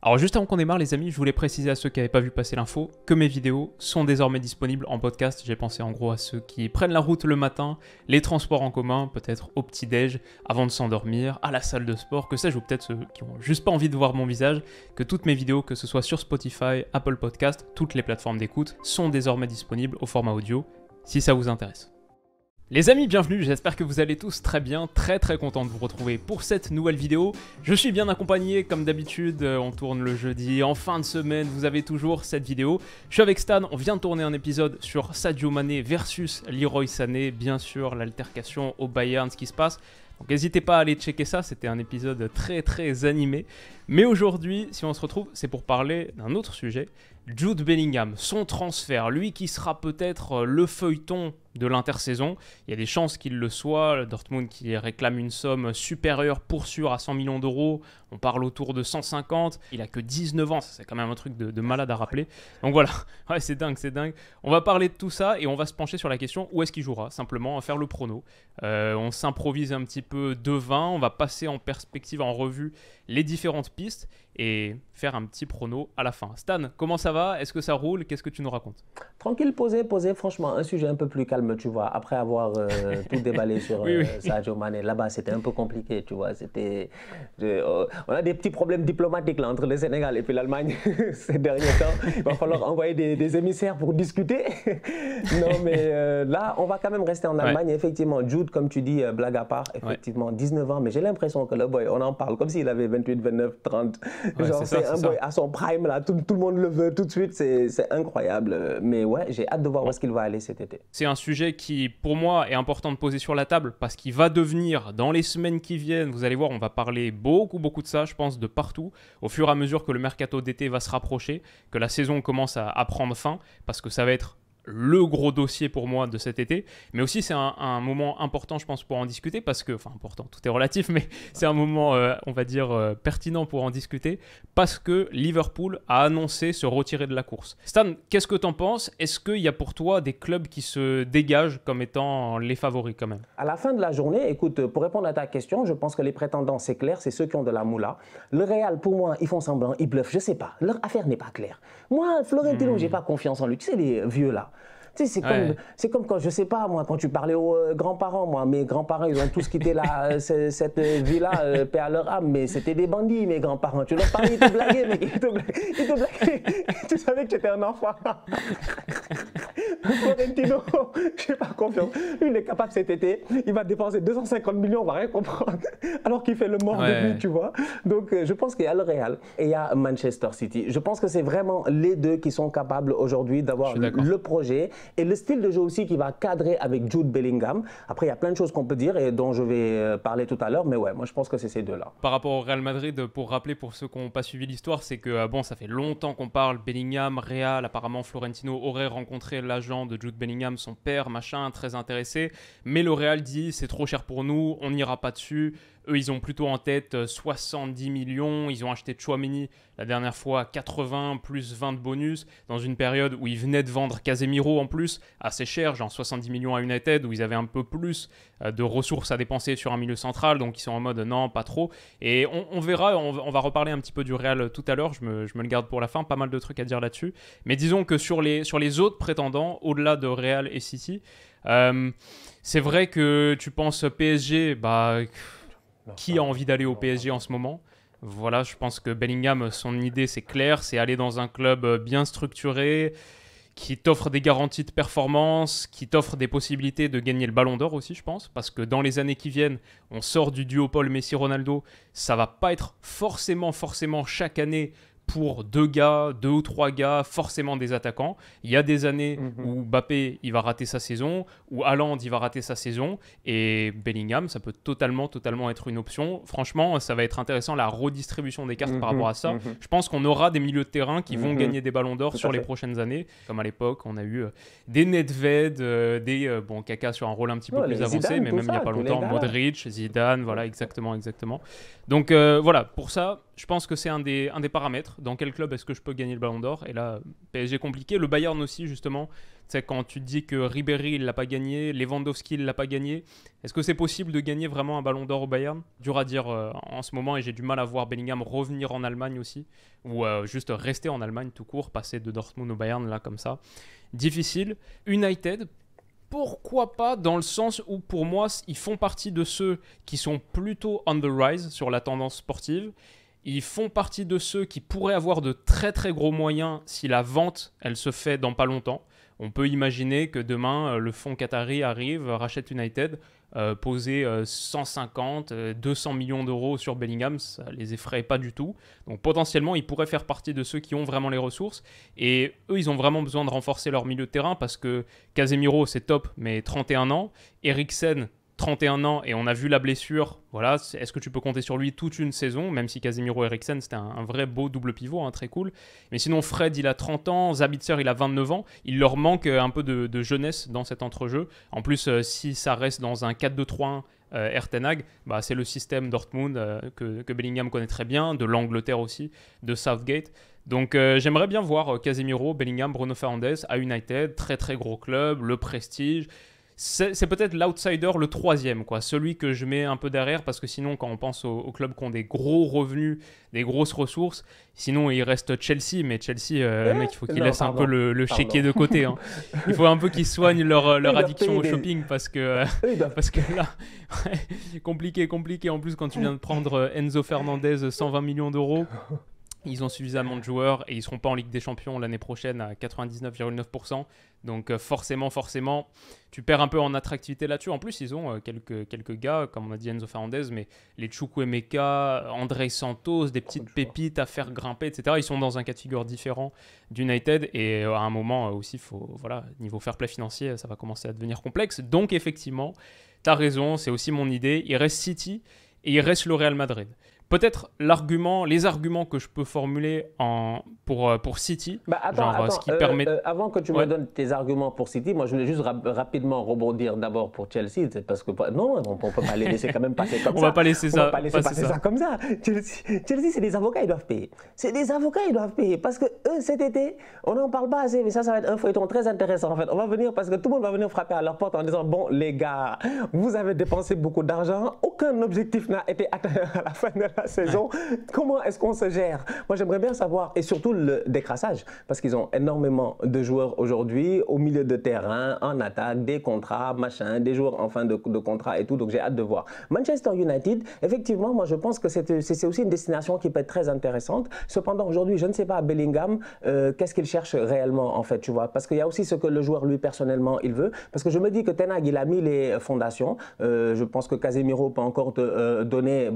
Alors juste avant qu'on démarre les amis, je voulais préciser à ceux qui n'avaient pas vu passer l'info que mes vidéos sont désormais disponibles en podcast. J'ai pensé en gros à ceux qui prennent la route le matin, les transports en commun, peut-être au petit-déj, avant de s'endormir, à la salle de sport, que sais-je, ou peut-être ceux qui ont juste pas envie de voir mon visage, que toutes mes vidéos, que ce soit sur Spotify, Apple Podcast, toutes les plateformes d'écoute, sont désormais disponibles au format audio, si ça vous intéresse. Les amis, bienvenue, j'espère que vous allez tous très bien, très content de vous retrouver pour cette nouvelle vidéo. Je suis bien accompagné comme d'habitude, on tourne le jeudi, en fin de semaine, vous avez toujours cette vidéo. Je suis avec Stan, on vient de tourner un épisode sur Sadio Mané versus Leroy Sané, bien sûr l'altercation au Bayern, ce qui se passe. Donc n'hésitez pas à aller checker ça, c'était un épisode très animé. Mais aujourd'hui, si on se retrouve, c'est pour parler d'un autre sujet, Jude Bellingham, son transfert, lui qui sera peut-être le feuilleton de l'intersaison. Il y a des chances qu'il le soit, Dortmund qui réclame une somme supérieure pour sûr à 100 millions d'euros, on parle autour de 150, il a que 19 ans, c'est quand même un truc de malade à rappeler. Donc voilà, ouais, c'est dingue. On va parler de tout ça et on va se pencher sur la question où est-ce qu'il jouera, simplement, on va faire le prono. On s'improvise un petit peu devin, on va passer en perspective, en revue les différentes pistes et faire un petit prono à la fin. Stan, comment ça va? Est-ce que ça roule? Qu'est-ce que tu nous racontes? Tranquille, posé, franchement, un sujet un peu plus calme, tu vois, après avoir tout déballé sur Sadio Mané. Là-bas, c'était un peu compliqué, tu vois, on a des petits problèmes diplomatiques là, entre le Sénégal et puis l'Allemagne ces derniers temps. Il va falloir envoyer des émissaires pour discuter. Non, mais là, on va quand même rester en Allemagne. Ouais. Effectivement, Jude, comme tu dis, blague à part, effectivement, 19 ans, mais j'ai l'impression que le boy, on en parle comme s'il avait 28, 29, 30. Ouais, genre, c'est un boy à son prime, là, tout le monde le veut tout de suite, c'est incroyable. Mais ouais, j'ai hâte de voir où est-ce qu'il va aller cet été. C'est un sujet qui, pour moi, est important de poser sur la table parce qu'il va devenir, dans les semaines qui viennent, vous allez voir, on va parler beaucoup de ça, je pense, de partout, au fur et à mesure que le mercato d'été va se rapprocher, que la saison commence à prendre fin, parce que ça va être le gros dossier pour moi de cet été, mais aussi c'est un moment important je pense pour en discuter parce que, enfin important, tout est relatif, mais c'est un moment on va dire pertinent pour en discuter parce que Liverpool a annoncé se retirer de la course. Stan, qu'est-ce que t'en penses? Est-ce qu'il y a pour toi des clubs qui se dégagent comme étant les favoris quand même? À la fin de la journée, écoute, pour répondre à ta question, je pense que les prétendants c'est clair, c'est ceux qui ont de la moula. Le Real pour moi, ils font semblant, ils bluffent, je sais pas, leur affaire n'est pas claire. Moi, Florentino, j'ai pas confiance en lui, tu sais les vieux là. Tu sais, c'est comme quand, je sais pas, moi, quand tu parlais aux grands-parents, moi, mes grands-parents, ils ont tous quitté cette vie-là, paix à leur âme, mais c'était des bandits, mes grands-parents. Tu leur parlais, ils te blaguaient, mec, ils te blaguaient. Tu savais que tu étais un enfant. Florentino, j'ai pas confiance. Lui, il est capable cet été, il va dépenser 250 millions, on va rien comprendre, alors qu'il fait le mort de lui, tu vois. Donc, je pense qu'il y a le Real et il y a Manchester City. Je pense que c'est vraiment les deux qui sont capables aujourd'hui d'avoir le projet. Et le style de jeu aussi qui va cadrer avec Jude Bellingham. Après, il y a plein de choses qu'on peut dire et dont je vais parler tout à l'heure. Mais ouais, moi, je pense que c'est ces deux-là. Par rapport au Real Madrid, pour rappeler pour ceux qui n'ont pas suivi l'histoire, c'est que bon, ça fait longtemps qu'on parle Bellingham, Real. Apparemment, Florentino aurait rencontré l'agent de Jude Bellingham, son père, machin, très intéressé. Mais le Real dit, c'est trop cher pour nous, on n'ira pas dessus. Eux, ils ont plutôt en tête 70 millions. Ils ont acheté Tchouaméni la dernière fois 80 plus 20 de bonus dans une période où ils venaient de vendre Casemiro en plus, assez cher, genre 70 millions à United, où ils avaient un peu plus de ressources à dépenser sur un milieu central. Donc, ils sont en mode non, pas trop. Et on verra, on va reparler un petit peu du Real tout à l'heure. Je me le garde pour la fin, pas mal de trucs à dire là-dessus. Mais disons que sur les autres prétendants, au-delà de Real et City, c'est vrai que tu penses PSG, bah... Qui a envie d'aller au PSG en ce moment? Voilà, je pense que Bellingham, son idée, c'est clair, c'est aller dans un club bien structuré, qui t'offre des garanties de performance, qui t'offre des possibilités de gagner le Ballon d'Or aussi, je pense, parce que dans les années qui viennent, on sort du duopole Messi-Ronaldo, ça va pas être forcément chaque année pour deux ou trois gars, forcément des attaquants. Il y a des années où Mbappé, il va rater sa saison, où Haaland, il va rater sa saison, et Bellingham, ça peut totalement être une option. Franchement, ça va être intéressant, la redistribution des cartes par rapport à ça. Je pense qu'on aura des milieux de terrain qui vont gagner des ballons d'or sur les prochaines années. Comme à l'époque, on a eu des Nedved, bon, Kaka sur un rôle un petit peu plus avancé, Zidane, mais même il n'y a pas longtemps, Modric, Zidane, voilà, exactement. Donc voilà, pour ça, Je pense que c'est un des paramètres. Dans quel club est-ce que je peux gagner le Ballon d'Or? Et là, PSG compliqué. Le Bayern aussi, justement. Tu sais, quand tu te dis que Ribéry, il l'a pas gagné, Lewandowski, il l'a pas gagné, est-ce que c'est possible de gagner vraiment un Ballon d'Or au Bayern? Dur à dire en ce moment, et j'ai du mal à voir Bellingham revenir en Allemagne aussi, ou juste rester en Allemagne tout court, passer de Dortmund au Bayern, là, comme ça. Difficile. United, pourquoi pas, dans le sens où pour moi ils font partie de ceux qui sont plutôt on the rise sur la tendance sportive. Ils font partie de ceux qui pourraient avoir de très très gros moyens si la vente elle se fait dans pas longtemps. On peut imaginer que demain le fonds qatari arrive, rachète United, poser 150, 200 millions d'euros sur Bellingham, ça les effraie pas du tout. Donc potentiellement, ils pourraient faire partie de ceux qui ont vraiment les ressources. Et eux, ils ont vraiment besoin de renforcer leur milieu de terrain parce que Casemiro, c'est top, mais 31 ans. Eriksen, 31 ans, et on a vu la blessure. Voilà, est-ce que tu peux compter sur lui toute une saison, même si Casemiro et Eriksen, c'était un vrai beau double pivot, très cool. Mais sinon, Fred, il a 30 ans, Sabitzer, il a 29 ans. Il leur manque un peu de jeunesse dans cet entrejeu. En plus, si ça reste dans un 4-2-3-1, Ten Hag, c'est le système Dortmund que Bellingham connaît très bien, de l'Angleterre aussi, de Southgate. Donc j'aimerais bien voir Casemiro, Bellingham, Bruno Fernandes à United, très très gros club, le prestige. C'est peut-être l'outsider, le troisième, quoi. Celui que je mets un peu derrière, parce que sinon, quand on pense aux clubs qui ont des gros revenus, des grosses ressources, sinon il reste Chelsea, mais Chelsea, mec, il faut qu'ils laissent un peu le chéquier de côté. Hein. Il faut un peu qu'ils soignent leur addiction au shopping, parce que là, compliqué. En plus, quand tu viens de prendre Enzo Fernandez, 120 millions d'euros, ils ont suffisamment de joueurs et ils ne seront pas en Ligue des Champions l'année prochaine à 99,9%. Donc forcément, tu perds un peu en attractivité là-dessus. En plus, ils ont quelques gars, comme on a dit Enzo Fernandez, mais les Chukwuemeka, André Santos, des petites pépites à faire grimper, etc. Ils sont dans un cas de figure différent d'United. Et à un moment aussi, niveau fair play financier, ça va commencer à devenir complexe. Donc effectivement, tu as raison, c'est aussi mon idée. Il reste City et il reste le Real Madrid. Peut-être les arguments que je peux formuler pour City. Avant que tu me donnes tes arguments pour City, moi je voulais juste rapidement rebondir d'abord pour Chelsea, parce que non, on ne peut pas les laisser quand même passer comme ça. On ne va pas laisser ça passer ça comme ça. Chelsea, c'est des avocats, ils doivent payer. Parce que eux, cet été, on n'en parle pas assez, mais ça va être un feuilleton très intéressant en fait. On va venir parce que tout le monde va venir frapper à leur porte en disant bon les gars, vous avez dépensé beaucoup d'argent, aucun objectif n'a été atteint à la fin de la saison. Comment est-ce qu'on se gère? Moi, j'aimerais bien savoir, et surtout le décrassage, parce qu'ils ont énormément de joueurs aujourd'hui au milieu de terrain, en attaque, des contrats, des joueurs en fin de contrat et tout. Donc, j'ai hâte de voir. Manchester United, effectivement, moi, je pense que c'est aussi une destination qui peut être très intéressante. Cependant, aujourd'hui, je ne sais pas, Bellingham, qu'est-ce qu'il cherche réellement, en fait, tu vois? Parce qu'il y a aussi ce que le joueur, lui, personnellement, il veut. Parce que je me dis que Ten Hag, il a mis les fondations. Je pense que Casemiro peut encore te donner,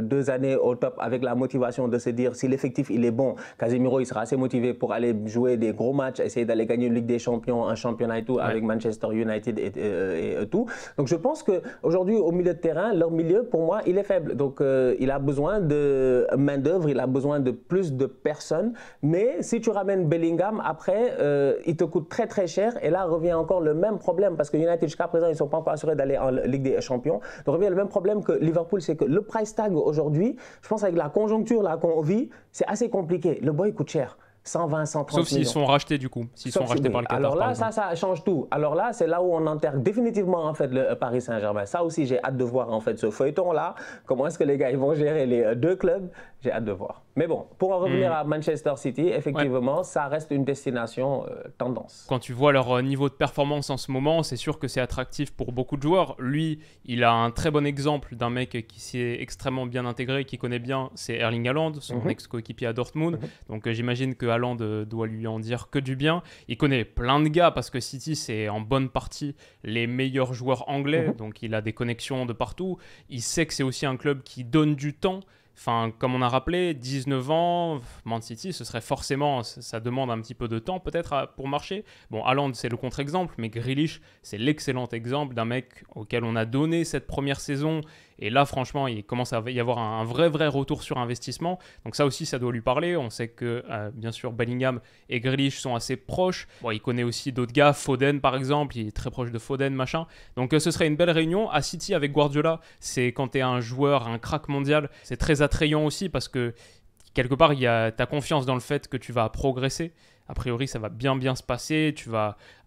deux années au top avec la motivation de se dire si l'effectif il est bon, Casemiro il sera assez motivé pour aller jouer des gros matchs, essayer d'aller gagner une Ligue des Champions, un championnat et tout avec Manchester United et tout. Donc je pense qu'aujourd'hui au milieu de terrain, leur milieu pour moi il est faible. Donc il a besoin de main d'œuvre, il a besoin de plus de personnes. Mais si tu ramènes Bellingham après, il te coûte très très cher et là revient encore le même problème parce que United jusqu'à présent ils ne sont pas encore assurés d'aller en Ligue des Champions. Donc revient le même problème que Liverpool, c'est que le price tag aujourd'hui, je pense avec la conjoncture là qu'on vit, c'est assez compliqué. Le boy coûte cher. 120, 130 millions. Sauf s'ils sont rachetés du coup, s'ils sont rachetés par le Qatar. Alors là, ça change tout. Alors là, c'est là où on enterre définitivement en fait le Paris Saint-Germain. Ça aussi, j'ai hâte de voir en fait ce feuilleton-là. Comment est-ce que les gars ils vont gérer les deux clubs? J'ai hâte de voir. Mais bon, pour en revenir à Manchester City, effectivement, ça reste une destination tendance. Quand tu vois leur niveau de performance en ce moment, c'est sûr que c'est attractif pour beaucoup de joueurs. Lui, il a un très bon exemple d'un mec qui s'est extrêmement bien intégré, qui connaît bien, c'est Erling Haaland, son ex-coéquipier à Dortmund. Donc j'imagine que Haaland doit lui en dire que du bien. Il connaît plein de gars parce que City, c'est en bonne partie les meilleurs joueurs anglais. Donc il a des connexions de partout. Il sait que c'est aussi un club qui donne du temps. Enfin, comme on a rappelé, 19 ans, Man City, ce serait forcément, ça demande un petit peu de temps peut-être pour marcher. Bon, Haaland, c'est le contre-exemple, mais Grealish, c'est l'excellent exemple d'un mec auquel on a donné cette première saison Et là, franchement, il commence à y avoir un vrai retour sur investissement. Donc ça aussi, ça doit lui parler. On sait que, bien sûr, Bellingham et Grealish sont assez proches. Bon, il connaît aussi d'autres gars, Foden par exemple, il est très proche de Foden, machin. Donc ce serait une belle réunion. À City, avec Guardiola, c'est quand tu es un joueur, un crack mondial, c'est très attrayant aussi parce que quelque part, t'as confiance dans le fait que tu vas progresser. A priori, ça va bien se passer.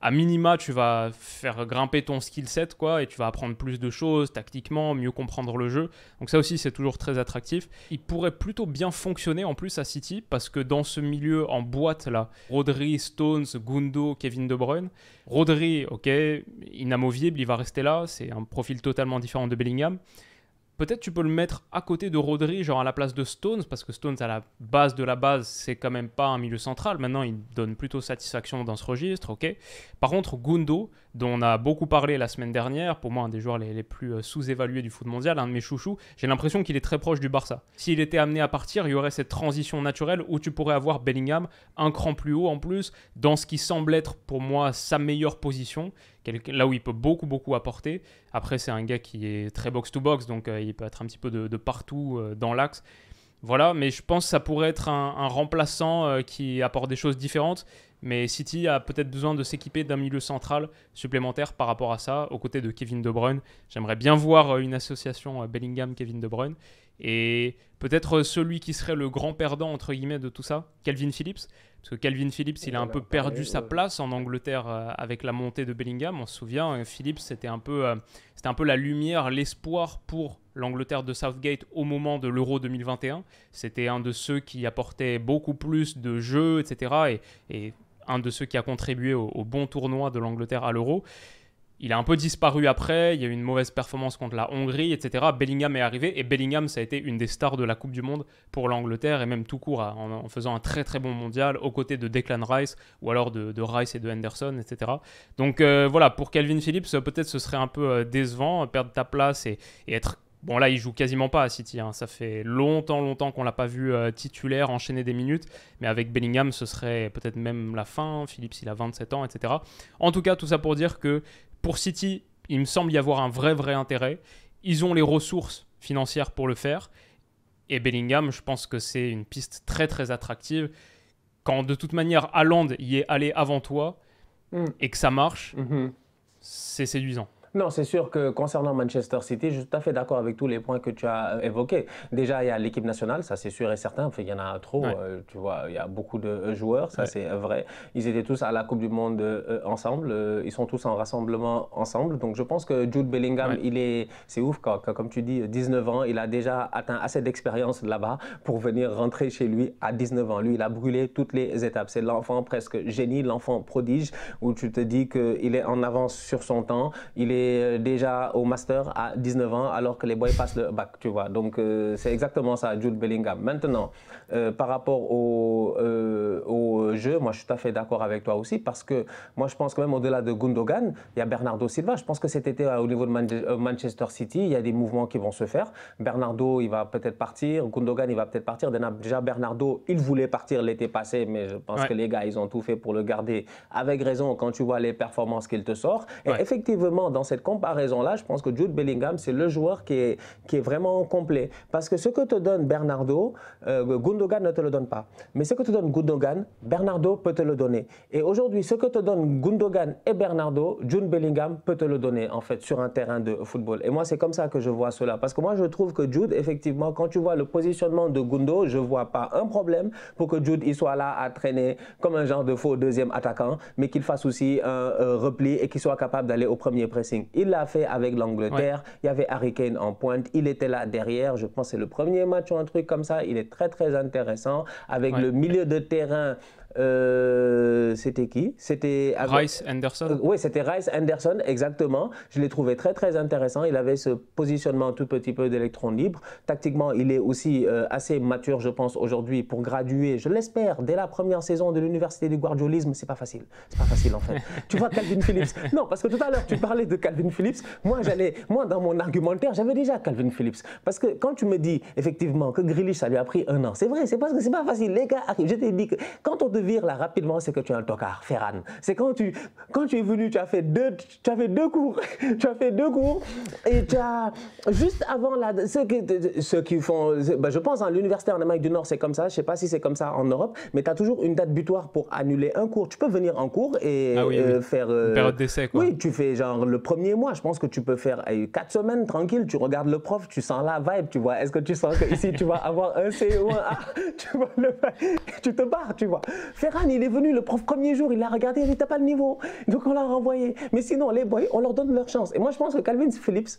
À minima, tu vas faire grimper ton skill set, quoi, et tu vas apprendre plus de choses tactiquement, mieux comprendre le jeu. Donc ça aussi, c'est toujours très attractif. Il pourrait plutôt bien fonctionner en plus à City, parce que dans ce milieu en boîte, là, Rodri, Stones, Gundo, Kevin De Bruyne. Rodri, ok, inamovible, il va rester là. C'est un profil totalement différent de Bellingham. Peut-être tu peux le mettre à côté de Rodri, genre à la place de Stones, parce que Stones, à la base de la base, c'est quand même pas un milieu central. Maintenant, il donne plutôt satisfaction dans ce registre, ok. Par contre, Gundo, dont on a beaucoup parlé la semaine dernière, pour moi, un des joueurs les plus sous-évalués du foot mondial, un de mes chouchous, j'ai l'impression qu'il est très proche du Barça. S'il était amené à partir, il y aurait cette transition naturelle où tu pourrais avoir Bellingham un cran plus haut en plus, dans ce qui semble être pour moi sa meilleure position, là où il peut beaucoup apporter. Après, c'est un gars qui est très box-to-box, donc il peut être un petit peu de partout dans l'axe. Voilà, mais je pense que ça pourrait être un remplaçant qui apporte des choses différentes. Mais City a peut-être besoin de s'équiper d'un milieu central supplémentaire par rapport à ça, aux côtés de Kevin De Bruyne. J'aimerais bien voir une association Bellingham-Kevin De Bruyne. Et peut-être celui qui serait le grand perdant, entre guillemets, de tout ça, Calvin Phillips. Parce que Calvin Phillips, il a un peu perdu sa place en Angleterre avec la montée de Bellingham. On se souvient, Phillips, c'était un peu la lumière, l'espoir pour l'Angleterre de Southgate au moment de l'Euro 2021. C'était un de ceux qui apportait beaucoup plus de jeux, etc. Et un de ceux qui a contribué au bon tournoi de l'Angleterre à l'Euro. Il a un peu disparu après, il y a eu une mauvaise performance contre la Hongrie, etc. Bellingham est arrivé et Bellingham, ça a été une des stars de la Coupe du Monde pour l'Angleterre et même tout court en faisant un très bon mondial aux côtés de Declan Rice ou alors de Rice et de Henderson, etc. Donc voilà, pour Calvin Phillips, peut-être ce serait un peu décevant, perdre ta place et être... Bon là, il joue quasiment pas à City, hein. Ça fait longtemps qu'on l'a pas vu titulaire, enchaîner des minutes, mais avec Bellingham, ce serait peut-être même la fin. Phillips, il a 27 ans, etc. En tout cas, tout ça pour dire que pour City, il me semble y avoir un vrai intérêt. Ils ont les ressources financières pour le faire. Et Bellingham, je pense que c'est une piste très attractive. Quand de toute manière, Haaland y est allé avant toi et que ça marche, c'est séduisant. Non, c'est sûr que concernant Manchester City, je suis tout à fait d'accord avec tous les points que tu as évoqués. Déjà, il y a l'équipe nationale, ça c'est sûr et certain. Enfin, il y en a trop, tu vois, il y a beaucoup de joueurs, ça c'est vrai. Ils étaient tous à la Coupe du Monde ensemble, ils sont tous en rassemblement ensemble. Donc je pense que Jude Bellingham, c'est ouf, comme tu dis, 19 ans, il a déjà atteint assez d'expérience là-bas pour venir rentrer chez lui à 19 ans. Lui, il a brûlé toutes les étapes. C'est l'enfant presque génie, l'enfant prodige, où tu te dis qu'il est en avance sur son temps. Il est déjà au master à 19 ans alors que les boys passent le bac, tu vois. Donc c'est exactement ça, Jude Bellingham. Maintenant, par rapport au jeu, moi je suis tout à fait d'accord avec toi aussi parce que moi je pense que même au-delà de Gundogan, il y a Bernardo Silva. Je pense que cet été au niveau de Manchester City, il y a des mouvements qui vont se faire. Bernardo, il va peut-être partir. Gundogan, il va peut-être partir. Déjà Bernardo, il voulait partir l'été passé, mais je pense que les gars, ils ont tout fait pour le garder avec raison quand tu vois les performances qu'il te sort. Et effectivement, dans cette comparaison-là, je pense que Jude Bellingham, c'est le joueur qui est vraiment complet. Parce que ce que te donne Bernardo, Gundogan ne te le donne pas. Mais ce que te donne Gundogan, Bernardo peut te le donner. Et aujourd'hui, ce que te donne Gundogan et Bernardo, Jude Bellingham peut te le donner, en fait, sur un terrain de football. Et moi, c'est comme ça que je vois cela. Parce que moi, je trouve que Jude, effectivement, quand tu vois le positionnement de Gundo, je ne vois pas un problème pour que Jude il soit là à traîner comme un genre de faux deuxième attaquant, mais qu'il fasse aussi un repli et qu'il soit capable d'aller au premier pressing. Il l'a fait avec l'Angleterre. Il y avait Harry Kane en pointe. Il était là derrière. Je pense que c'est le premier match ou un truc comme ça. Il est très intéressant. Avec le milieu de terrain, c'était qui? C'était Rice Henderson. Oui, c'était Rice Henderson, exactement. Je l'ai trouvé très intéressant. Il avait ce positionnement tout petit peu d'électron libre. Tactiquement, il est aussi assez mature, je pense, aujourd'hui pour graduer, je l'espère, dès la première saison de l'université du guardiolisme. C'est pas facile. C'est pas facile, en fait. Tu vois, Calvin Phillips. Non, parce que tout à l'heure, tu parlais de Calvin Phillips. Moi, dans mon argumentaire, j'avais déjà Calvin Phillips. Parce que quand tu me dis, effectivement, que Grealish, ça lui a pris 1 an, c'est vrai, c'est parce que c'est pas facile. Les gars, je t'ai dit que quand on te de vire là rapidement, c'est que tu es un tocard, Ferran. C'est quand tu es venu, tu as fait deux cours, et tu as juste avant là, ceux qui font, je pense l'université en Amérique du Nord c'est comme ça, je sais pas si c'est comme ça en Europe, mais tu as toujours une date butoir pour annuler un cours. Tu peux venir en cours et faire une période d'essai quoi. Oui, tu fais genre le premier mois, je pense que tu peux faire 4 semaines tranquille, tu regardes le prof, tu sens la vibe, tu vois. Est-ce que tu sens que ici tu vas avoir un C ou un A, tu vois tu te barres, tu vois. Ferran, il est venu le prof premier jour, il a regardé, il dit t'as pas le niveau, donc on l'a renvoyé. Mais sinon les boys, on leur donne leur chance. Et moi je pense que Calvin Phillips,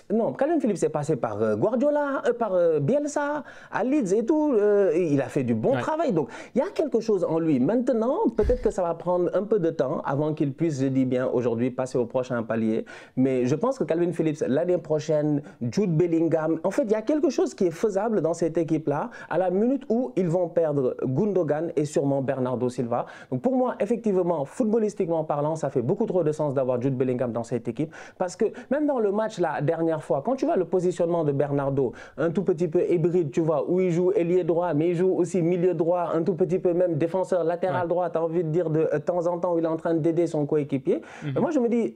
Calvin Phillips est passé par Guardiola, par Bielsa, à Leeds et tout. Il a fait du bon travail. Donc, il y a quelque chose en lui. Maintenant, peut-être que ça va prendre un peu de temps avant qu'il puisse, je dis bien aujourd'hui, passer au prochain palier. Mais je pense que Calvin Phillips, l'année prochaine, Jude Bellingham, en fait, il y a quelque chose qui est faisable dans cette équipe-là à la minute où ils vont perdre Gundogan et sûrement Bernardo Silva. Donc, pour moi, effectivement, footballistiquement parlant, ça fait beaucoup trop de sens d'avoir Jude Bellingham dans cette équipe. Parce que même dans le match, la dernière fois, quand tu vois le positionnement de Bernardo, un tout petit peu hybride, tu vois, où il joue ailier droit, mais il joue aussi milieu droit, un tout petit peu même défenseur latéral droit, tu as envie de dire de temps en temps où il est en train d'aider son coéquipier. Moi, je me dis,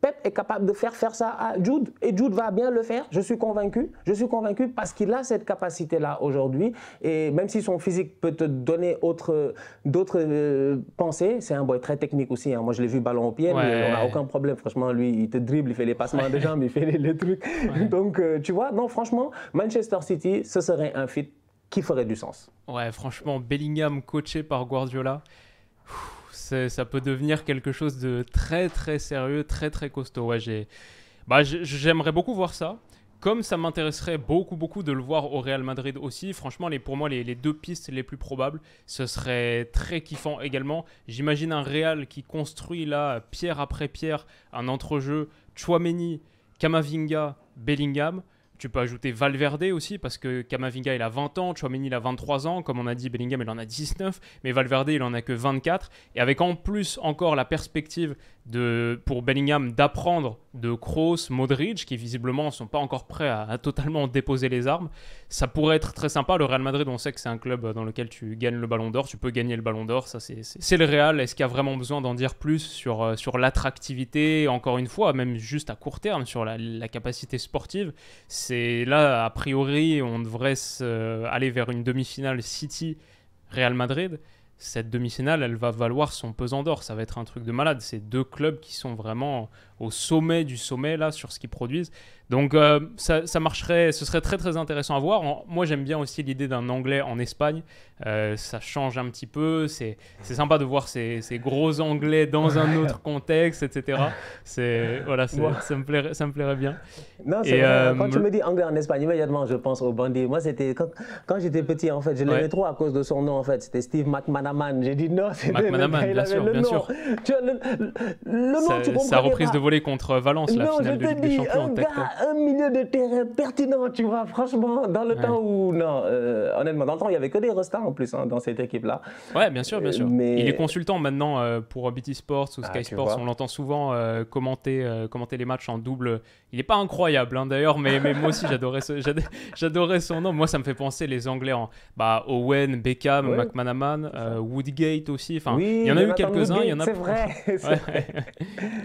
Pep est capable de faire ça à Jude, et Jude va bien le faire, je suis convaincu parce qu'il a cette capacité-là aujourd'hui, et même si son physique peut te donner d'autres pensées, c'est un boy très technique aussi, hein. Moi, je l'ai vu ballon au pied, mais on n'a aucun problème, franchement, lui, il te dribble, il fait les passements de jambes, il fait les trucs. Donc, tu vois, non, franchement, Manchester City, ce serait un fit qui ferait du sens. Ouais, franchement, Bellingham coaché par Guardiola, ça peut devenir quelque chose de très, très sérieux, très, très costaud. Ouais, j'aimerais beaucoup voir ça. Comme ça m'intéresserait beaucoup de le voir au Real Madrid aussi, franchement, pour moi, les deux pistes les plus probables, ce serait très kiffant également. J'imagine un Real qui construit là, pierre après pierre, un entrejeu Tchouaméni, Camavinga, Bellingham. Tu peux ajouter Valverde aussi, parce que Camavinga, il a 20 ans, Tchouaméni, il a 23 ans. Comme on a dit, Bellingham, il en a 19, mais Valverde, il en a que 24. Et avec en plus encore la perspective pour Bellingham d'apprendre de Kroos, Modric, qui visiblement ne sont pas encore prêts à totalement déposer les armes. Ça pourrait être très sympa. Le Real Madrid, on sait que c'est un club dans lequel tu gagnes le Ballon d'Or. Tu peux gagner le Ballon d'Or, ça c'est le Real. Est-ce qu'il y a vraiment besoin d'en dire plus sur l'attractivité, encore une fois, même juste à court terme, sur la capacité sportive? C'est là, a priori, on devrait aller vers une demi-finale City-Real Madrid. Cette demi-finale, elle va valoir son pesant d'or. Ça va être un truc de malade. C'est deux clubs qui sont vraiment au sommet du sommet là, sur ce qu'ils produisent. Donc ça marcherait, ce serait très très intéressant à voir. Moi j'aime bien aussi l'idée d'un Anglais en Espagne. Ça change un petit peu. C'est sympa de voir ces gros Anglais dans un autre contexte, etc. Ça me plairait bien. Non, c'est vrai. Quand tu me dis Anglais en Espagne, immédiatement je pense au bandit. Moi c'était quand j'étais petit en fait, je l'aimais trop à cause de son nom en fait. C'était Steve McManaman. J'ai dit non, c'était McManaman, bien sûr. Tu vois, le nom, tu comprends. Sa reprise de volée contre Valence, la finale de Ligue des Champions en tac-tac. Un milieu de terrain pertinent, tu vois, franchement, dans le temps où, non, honnêtement, dans le temps, il n'y avait que des restats en plus dans cette équipe-là. Ouais, bien sûr. Mais... Il est consultant maintenant pour BT Sports ou Sky Sports, on l'entend souvent commenter les matchs en double. Il n'est pas incroyable d'ailleurs, mais moi aussi j'adorais son nom. Moi ça me fait penser les Anglais Owen, Beckham, McManaman, Woodgate aussi. Enfin, il y en a eu quelques-uns. C'est vrai.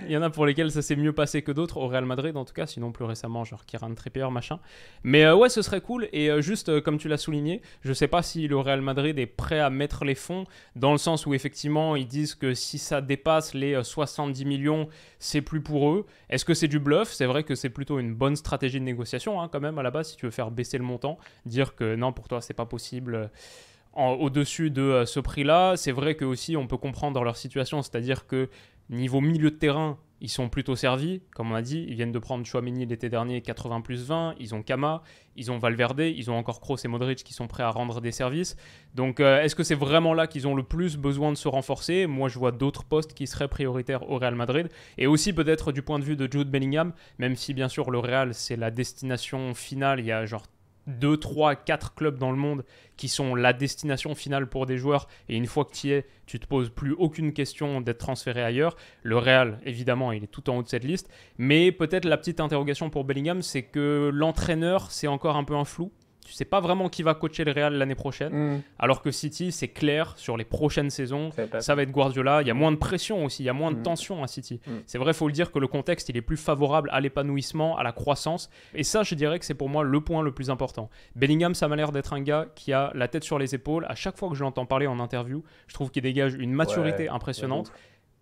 Il y en a pour lesquels ça s'est mieux passé que d'autres, au Real Madrid en tout cas, sinon plus récemment genre Kieran Trippier machin. Mais ouais, ce serait cool. Et juste comme tu l'as souligné, je sais pas si le Real Madrid est prêt à mettre les fonds, dans le sens où effectivement ils disent que si ça dépasse les 70 millions, c'est plus pour eux. Est-ce que c'est du bluff? C'est vrai que c'est plutôt une bonne stratégie de négociation quand même à la base, si tu veux faire baisser le montant, dire que non, pour toi c'est pas possible au-dessus de ce prix-là. C'est vrai que aussi on peut comprendre leur situation, c'est-à-dire que niveau milieu de terrain, ils sont plutôt servis, comme on a dit. Ils viennent de prendre Tchouaméni l'été dernier, 80 plus 20. Ils ont Kama, ils ont Valverde, ils ont encore Kroos et Modric qui sont prêts à rendre des services. Donc, est-ce que c'est vraiment là qu'ils ont le plus besoin de se renforcer? Moi, je vois d'autres postes qui seraient prioritaires au Real Madrid. Et aussi, peut-être du point de vue de Jude Bellingham, même si, bien sûr, le Real, c'est la destination finale. Il y a genre 2, 3, 4 clubs dans le monde qui sont la destination finale pour des joueurs, et une fois que tu y es, tu te poses plus aucune question d'être transféré ailleurs. Le Real, évidemment, il est tout en haut de cette liste, mais peut-être la petite interrogation pour Bellingham, c'est que l'entraîneur, c'est encore un peu un flou. tu sais pas vraiment qui va coacher le Real l'année prochaine, alors que City, c'est clair, sur les prochaines saisons, ça va être Guardiola. Il y a moins de pression aussi, il y a moins de tension à City. C'est vrai, il faut le dire que le contexte, il est plus favorable à l'épanouissement, à la croissance. Et ça, je dirais que c'est pour moi le point le plus important. Bellingham, ça m'a l'air d'être un gars qui a la tête sur les épaules. À chaque fois que je l'entends parler en interview, je trouve qu'il dégage une maturité impressionnante.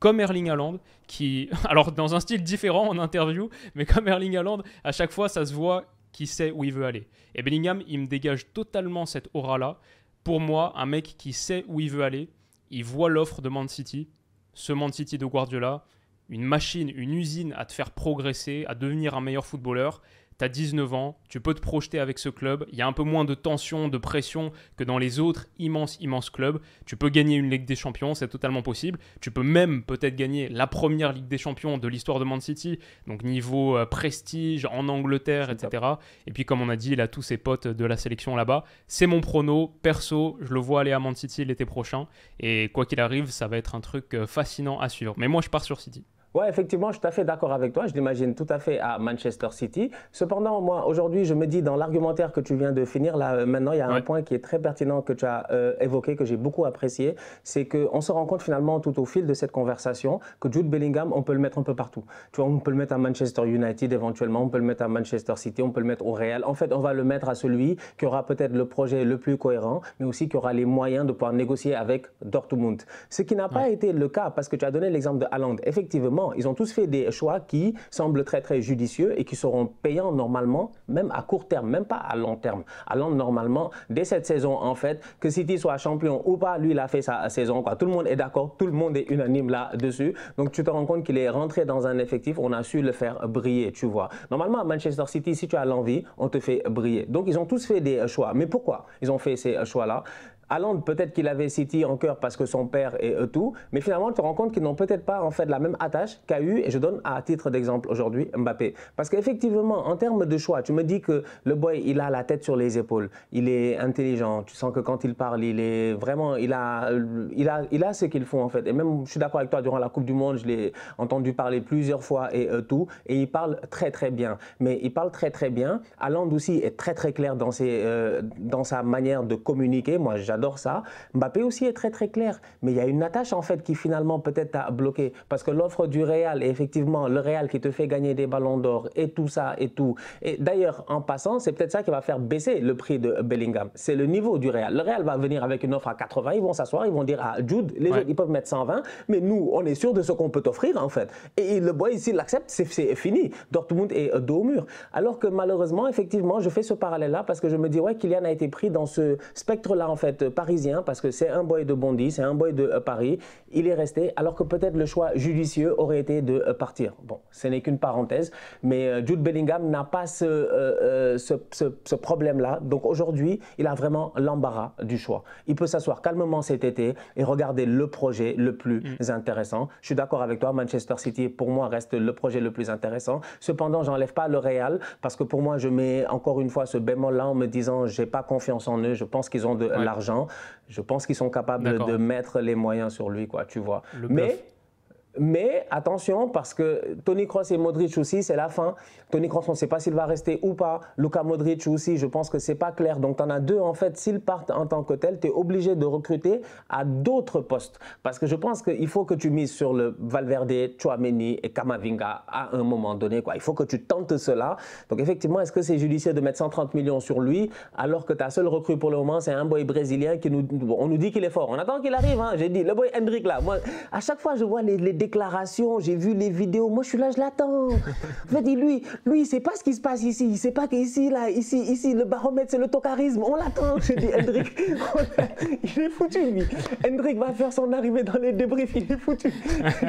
Comme Erling Haaland, qui, alors dans un style différent en interview, mais comme Erling Haaland, à chaque fois, ça se voit qu'il sait où il veut aller. Et Bellingham, il me dégage totalement cette aura-là. Pour moi, un mec qui sait où il veut aller, il voit l'offre de Man City, ce Man City de Guardiola, une machine, une usine à te faire progresser, à devenir un meilleur footballeur. Tu as 19 ans, tu peux te projeter avec ce club. Il y a un peu moins de tension, de pression que dans les autres immenses clubs. Tu peux gagner une Ligue des Champions, c'est totalement possible. Tu peux même peut-être gagner la première Ligue des Champions de l'histoire de Man City, donc niveau prestige en Angleterre, etc. Et puis comme on a dit, il a tous ses potes de la sélection là-bas. C'est mon prono, perso, je le vois aller à Man City l'été prochain. Et quoi qu'il arrive, ça va être un truc fascinant à suivre. Mais moi, je pars sur City. Ouais, effectivement, je suis tout à fait d'accord avec toi. Je l'imagine tout à fait à Manchester City. Cependant, moi, aujourd'hui, je me dis, dans l'argumentaire que tu viens de finir, là, maintenant, il y a un point qui est très pertinent que tu as évoqué, que j'ai beaucoup apprécié. C'est qu'on se rend compte finalement, tout au fil de cette conversation, que Jude Bellingham, on peut le mettre un peu partout. Tu vois, on peut le mettre à Manchester United éventuellement, on peut le mettre à Manchester City, on peut le mettre au Real. En fait, on va le mettre à celui qui aura peut-être le projet le plus cohérent, mais aussi qui aura les moyens de pouvoir négocier avec Dortmund. Ce qui n'a pas été le cas, parce que tu as donné l'exemple de Haaland. Effectivement, ils ont tous fait des choix qui semblent très très judicieux et qui seront payants normalement, même à court terme, même pas à long terme. Haaland, normalement, dès cette saison, en fait, que City soit champion ou pas, lui, il a fait sa saison, quoi. Tout le monde est d'accord, tout le monde est unanime là-dessus. Donc, tu te rends compte qu'il est rentré dans un effectif, on a su le faire briller, tu vois. Normalement, à Manchester City, si tu as l'envie, on te fait briller. Donc, ils ont tous fait des choix. Mais pourquoi ils ont fait ces choix-là? Haaland, peut-être qu'il avait City en cœur parce que son père et tout, mais finalement, tu te rends compte qu'ils n'ont peut-être pas en fait la même attache qu'a eu, et je donne à titre d'exemple aujourd'hui Mbappé. Parce qu'effectivement, en termes de choix, tu me dis que le boy, il a la tête sur les épaules, il est intelligent, tu sens que quand il parle, il est vraiment, il a ce qu'il faut en fait. Et même, je suis d'accord avec toi, durant la Coupe du Monde, je l'ai entendu parler plusieurs fois et tout, et il parle très très bien. Mais il parle très très bien. Haaland aussi est très très clair dans sa manière de communiquer. Moi, j'adore ça. Mbappé aussi est très très clair, mais il y a une attache en fait qui finalement peut-être t'a bloqué, parce que l'offre du Real, et effectivement le Real qui te fait gagner des ballons d'or et tout ça et tout. Et d'ailleurs, en passant, c'est peut-être ça qui va faire baisser le prix de Bellingham. C'est le niveau du Real. Le Real va venir avec une offre à 80, ils vont s'asseoir, ils vont dire à Jude, les autres ils peuvent mettre 120, mais nous on est sûr de ce qu'on peut t'offrir en fait. Et le boy, s'il l'accepte, c'est fini. Dortmund est dos au mur. Alors que malheureusement, effectivement, je fais ce parallèle-là parce que je me dis, ouais, Kylian a été pris dans ce spectre-là en fait, parisien, parce que c'est un boy de Bondy, c'est un boy de Paris. Il est resté, alors que peut-être le choix judicieux aurait été de partir. Bon, ce n'est qu'une parenthèse, mais Jude Bellingham n'a pas ce problème-là. Donc aujourd'hui, il a vraiment l'embarras du choix. Il peut s'asseoir calmement cet été et regarder le projet le plus intéressant. Je suis d'accord avec toi, Manchester City, pour moi, reste le projet le plus intéressant. Cependant, j'enlève pas le Real, parce que pour moi, je mets encore une fois ce bémol-là en me disant, j'ai pas confiance en eux, je pense qu'ils ont de l'argent, je pense qu'ils sont capables de mettre les moyens sur lui, quoi, tu vois. Mais attention, parce que Toni Kroos et Modric aussi, c'est la fin. Toni Kroos, on ne sait pas s'il va rester ou pas. Luka Modric aussi, je pense que ce n'est pas clair. Donc, tu en as deux, en fait, s'ils partent en tant que tels, tu es obligé de recruter à d'autres postes. Parce que je pense qu'il faut que tu mises sur le Valverde, Tchouaméni et Kamavinga à un moment donné, quoi. Il faut que tu tentes cela. Donc, effectivement, est-ce que c'est judicieux de mettre 130 millions sur lui, alors que ta seule recrue pour le moment, c'est un boy brésilien qui on nous dit qu'il est fort. On attend qu'il arrive, hein. J'ai dit, le boy Hendrik, là, moi, à chaque fois, je vois les déclarations, j'ai vu les vidéos, moi je suis là, je l'attends. En fait, lui, il sait pas ce qui se passe ici, il sait pas qu'ici, là, ici, le baromètre, c'est le tokarisme, on l'attend. J'ai dit, Hendrik, il est foutu, lui. Hendrik va faire son arrivée dans les débriefs, il est foutu.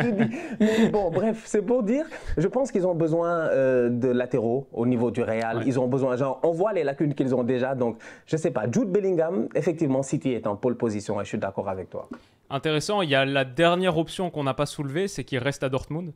J'ai dit, mais bon, bref, c'est pour dire, je pense qu'ils ont besoin de latéraux au niveau du Real, ils ont besoin, genre, on voit les lacunes qu'ils ont déjà, donc, je sais pas, Jude Bellingham, effectivement, City est en pole position, et je suis d'accord avec toi. Intéressant, il y a la dernière option qu'on n'a pas soulevée, c'est qu'il reste à Dortmund.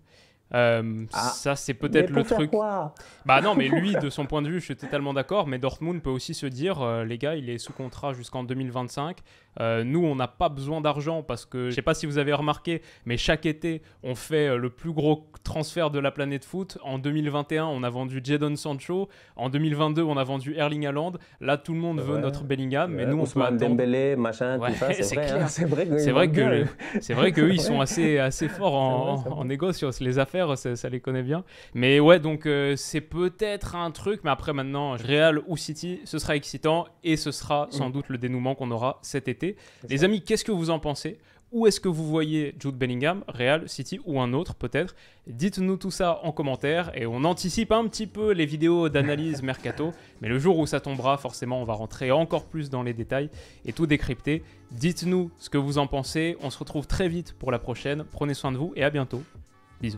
Ça, c'est peut-être le truc. Quoi bah non, mais lui, de son point de vue, je suis totalement d'accord. Mais Dortmund peut aussi se dire, les gars, il est sous contrat jusqu'en 2025. Nous, on n'a pas besoin d'argent parce que, je ne sais pas si vous avez remarqué, mais chaque été, on fait le plus gros transfert de la planète foot. En 2021, on a vendu Jadon Sancho. En 2022, on a vendu Erling Haaland. Là, tout le monde veut notre Bellingham, mais nous, on peut Ousmane attendre. Dembélé, machin, tout ça, c'est vrai. Hein, c'est vrai qu'eux, ils sont assez forts en négociation. Les affaires, ça les connaît bien. Mais ouais, donc c'est peut-être un truc, mais après maintenant, Real ou City, ce sera excitant et ce sera sans doute le dénouement qu'on aura cet été. Les amis, qu'est-ce que vous en pensez ? Où est-ce que vous voyez Jude Bellingham, Real, City ou un autre peut-être ? Dites-nous tout ça en commentaire et on anticipe un petit peu les vidéos d'analyse Mercato. Mais le jour où ça tombera, forcément, on va rentrer encore plus dans les détails et tout décrypter. Dites-nous ce que vous en pensez. On se retrouve très vite pour la prochaine. Prenez soin de vous et à bientôt. Bisous.